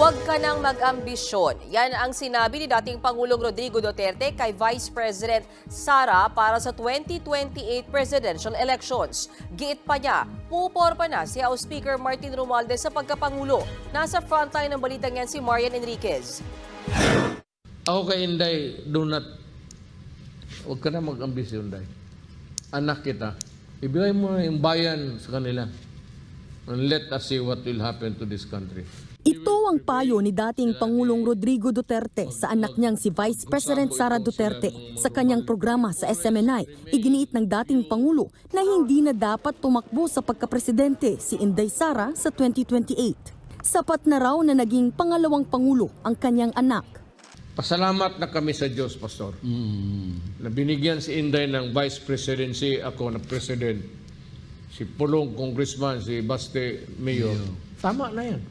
Huwag ka nang mag-ambisyon. Yan ang sinabi ni dating Pangulong Rodrigo Duterte kay Vice President Sara para sa 2028 presidential elections. Giit pa niya, puporma na si House Speaker Martin Romualdez sa pagkapangulo. Nasa frontline ng balitang yan si Marian Enriquez. Ako kay Inday, huwag ka na mag-ambisyon, Day. Anak kita. Ibigay mo na yung bayan sa kanila. And let us see what will happen to this country. Ito ang payo ni dating Pangulong Rodrigo Duterte sa anak niyang si Vice President Sara Duterte sa kanyang programa sa SMNI. Iginiit ng dating Pangulo na hindi na dapat tumakbo sa pagkapresidente si Inday Sara sa 2028. Sapat na raw na naging pangalawang Pangulo ang kanyang anak. Pasalamat na kami sa Diyos, Pastor. Na binigyan si Inday ng Vice Presidency, ako na President. Si Pulong Congressman, si Baste Mayor. Tama na yan.